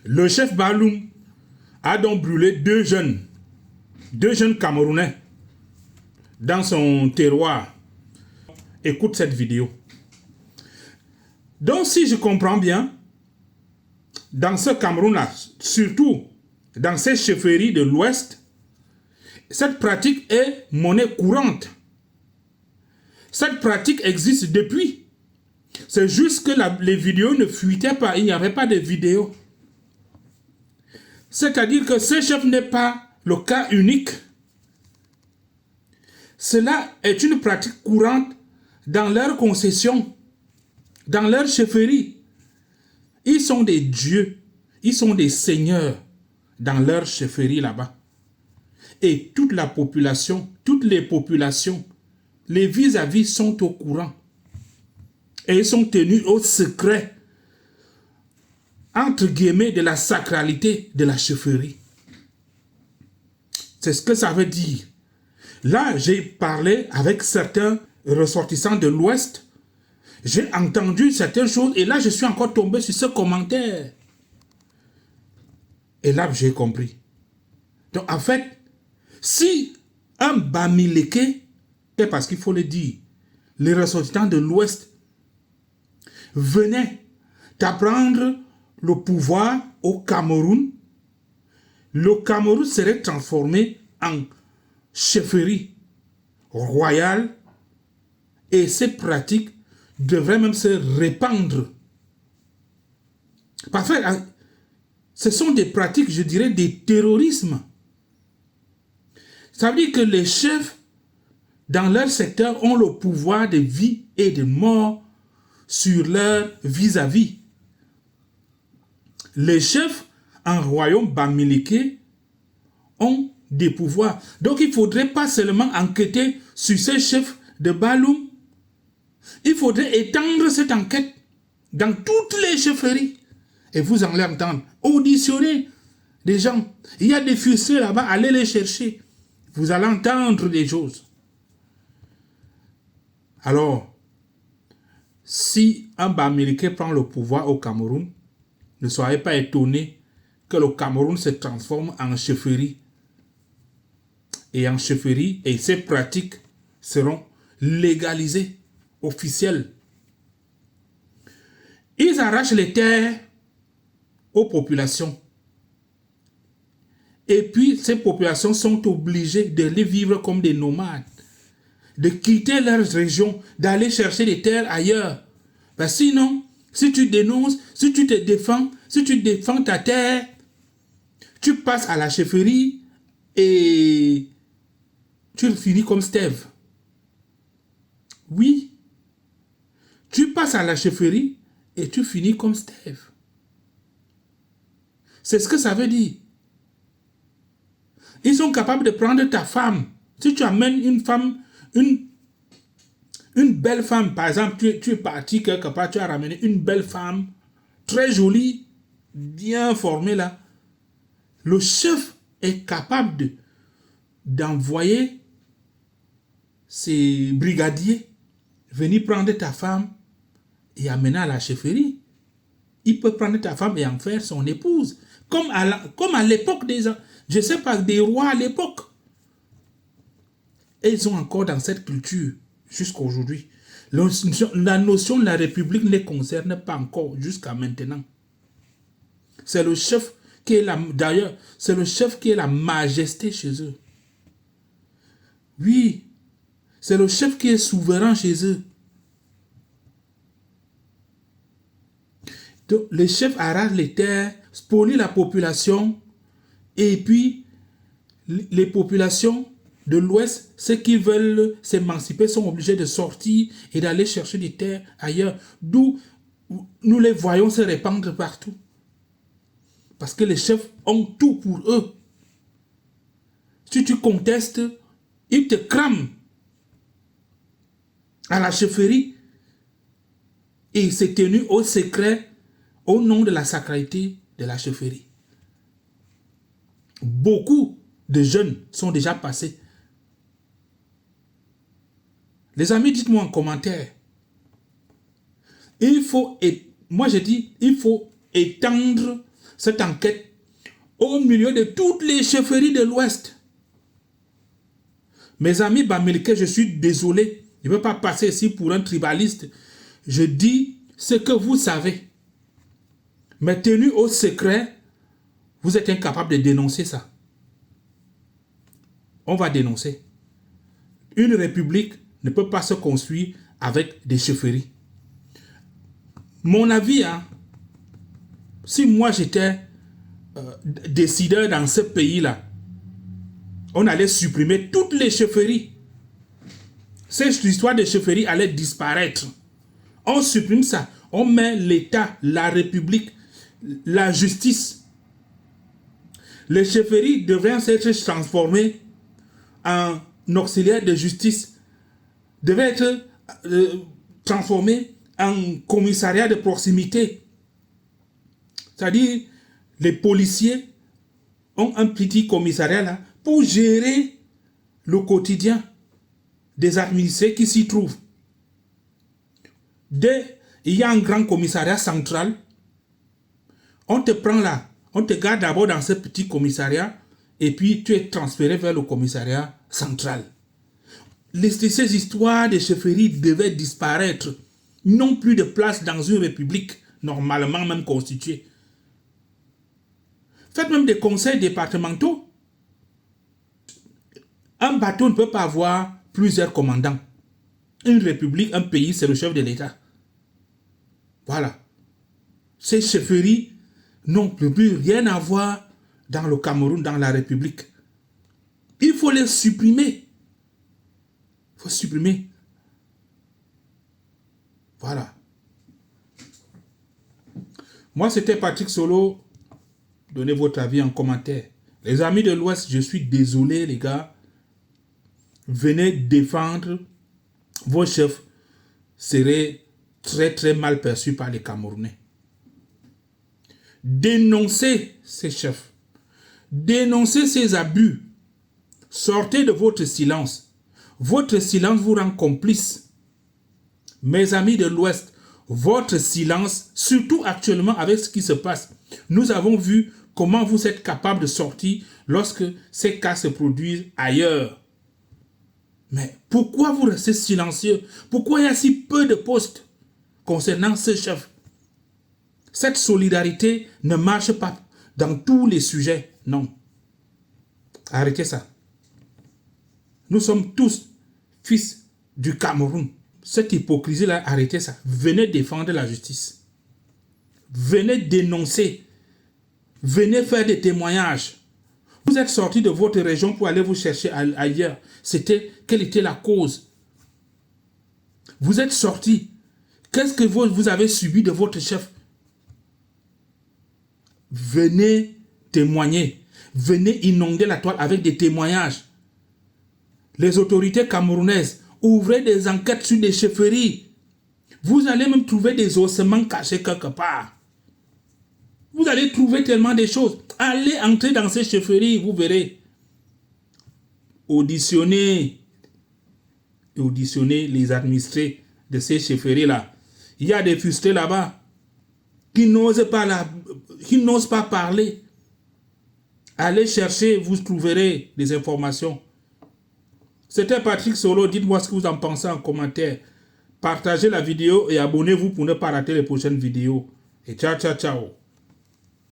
Le chef Baloum a donc brûlé deux jeunes Camerounais dans son terroir. Écoute cette vidéo. Donc si je comprends bien, dans ce Cameroun-là, surtout dans ces chefferies de l'Ouest, cette pratique est monnaie courante. Cette pratique existe depuis. C'est juste que les vidéos ne fuitaient pas, il n'y avait pas de vidéos. C'est-à-dire que ce chef n'est pas le cas unique. Cela est une pratique courante dans leur concession, dans leur chefferie. Ils sont des dieux, ils sont des seigneurs dans leur chefferie là-bas. Et toute la population, toutes les populations, les vis-à-vis sont au courant. Et ils sont tenus au secret, entre guillemets, de la sacralité de la chefferie. C'est ce que ça veut dire. Là, j'ai parlé avec certains ressortissants de l'Ouest. J'ai entendu certaines choses et là, je suis encore tombé sur ce commentaire. Et là, j'ai compris. Donc, en fait, si un Bamileke, c'est parce qu'il faut le dire, les ressortissants de l'Ouest venaient d'apprendre le pouvoir au Cameroun, le Cameroun serait transformé en chefferie royale et ces pratiques devraient même se répandre. Parce que ce sont des pratiques, je dirais, des terrorismes. Ça veut dire que les chefs, dans leur secteur, ont le pouvoir de vie et de mort sur leur vis-à-vis. Les chefs en royaume Bamileke ont des pouvoirs. Donc il ne faudrait pas seulement enquêter sur ces chefs de Baloum. Il faudrait étendre cette enquête dans toutes les chefferies. Et vous allez entendre, auditionner des gens. Il y a des fusées là-bas, allez les chercher. Vous allez entendre des choses. Alors, si un Bamileke prend le pouvoir au Cameroun, ne soyez pas étonnés que le Cameroun se transforme en chefferie. Et en chefferie, et ces pratiques seront légalisées, officielles. Ils arrachent les terres aux populations. Et puis, ces populations sont obligées de vivre comme des nomades, de quitter leur région, d'aller chercher des terres ailleurs. Ben sinon, si tu dénonces, si tu te défends, si tu défends ta terre, tu passes à la chefferie et tu finis comme Steve. Oui, tu passes à la chefferie et tu finis comme Steve. C'est ce que ça veut dire. Ils sont capables de prendre ta femme. Si tu amènes une femme, une belle femme, par exemple, tu es parti quelque part, tu as ramené une belle femme, très jolie, bien formée là. Le chef est capable d'envoyer ses brigadiers venir prendre ta femme et amener à la chefferie. Il peut prendre ta femme et en faire son épouse. Comme à l'époque des... Je ne sais pas, des rois à l'époque. Et ils sont encore dans cette culture jusqu'à aujourd'hui. La notion de la République ne les concerne pas encore jusqu'à maintenant. C'est le chef qui est d'ailleurs, c'est le chef qui est la majesté chez eux. Oui, c'est le chef qui est souverain chez eux. Donc, les chefs arrachent les terres, spolient la population, et puis les populations de l'Ouest, ceux qui veulent s'émanciper sont obligés de sortir et d'aller chercher des terres ailleurs, d'où nous les voyons se répandre partout. Parce que les chefs ont tout pour eux. Si tu contestes, ils te crament à la chefferie et c'est tenu au secret au nom de la sacralité de la chefferie. Beaucoup de jeunes sont déjà passés. Les amis, dites-moi en commentaire. Moi je dis, il faut étendre cette enquête au milieu de toutes les chefferies de l'Ouest. Mes amis bamileke, je suis désolé. Je ne veux pas passer ici pour un tribaliste. Je dis ce que vous savez. Mais tenu au secret, vous êtes incapable de dénoncer ça. On va dénoncer. Une république ne peut pas se construire avec des chefferies. Mon avis, hein, si moi j'étais décideur dans ce pays-là, on allait supprimer toutes les chefferies. Cette histoire de chefferie allait disparaître. On supprime ça. On met l'État, la République, la justice. Les chefferies devraient être transformées en auxiliaires de justice, devaient être transformées en commissariat de proximité. C'est-à-dire, les policiers ont un petit commissariat là pour gérer le quotidien des administrés qui s'y trouvent. Dès il y a un grand commissariat central, on te prend là, on te garde d'abord dans ce petit commissariat et puis tu es transféré vers le commissariat central. Ces histoires de chefferie devaient disparaître. Non plus de place dans une république normalement même constituée. Faites même des conseils départementaux. Un bateau ne peut pas avoir plusieurs commandants. Une république, un pays, c'est le chef de l'État. Voilà. Ces chefferies n'ont plus rien à voir dans le Cameroun, dans la République. Il faut les supprimer. Il faut supprimer. Voilà. Moi, c'était Patrick Solo. Donnez votre avis en commentaire. Les amis de l'Ouest, je suis désolé, les gars. Venez défendre vos chefs. Seraient très, très mal perçus par les Camerounais. Dénoncez ces chefs. Dénoncez ces abus. Sortez de votre silence. Votre silence vous rend complice. Mes amis de l'Ouest, votre silence, surtout actuellement avec ce qui se passe, nous avons vu comment vous êtes capable de sortir lorsque ces cas se produisent ailleurs. Mais pourquoi vous restez silencieux? Pourquoi il y a si peu de postes concernant ce chef? Cette solidarité ne marche pas dans tous les sujets, non. Arrêtez ça. Nous sommes tous fils du Cameroun. Cette hypocrisie-là, arrêtez ça. Venez défendre la justice. Venez dénoncer. Venez faire des témoignages. Vous êtes sortis de votre région pour aller vous chercher ailleurs. Quelle était la cause? Vous êtes sortis. Qu'est-ce que vous avez subi de votre chef? Venez témoigner. Venez inonder la toile avec des témoignages. Les autorités camerounaises, ouvrez des enquêtes sur des chefferies. Vous allez même trouver des ossements cachés quelque part. Vous allez trouver tellement de choses. Allez entrer dans ces chefferies, vous verrez. Auditionnez les administrés de ces chefferies-là. Il y a des frustrés là-bas qui n'osent pas parler. Allez chercher, vous trouverez des informations. C'était Patrick Solo. Dites-moi ce que vous en pensez en commentaire. Partagez la vidéo et abonnez-vous pour ne pas rater les prochaines vidéos. Et ciao, ciao, ciao.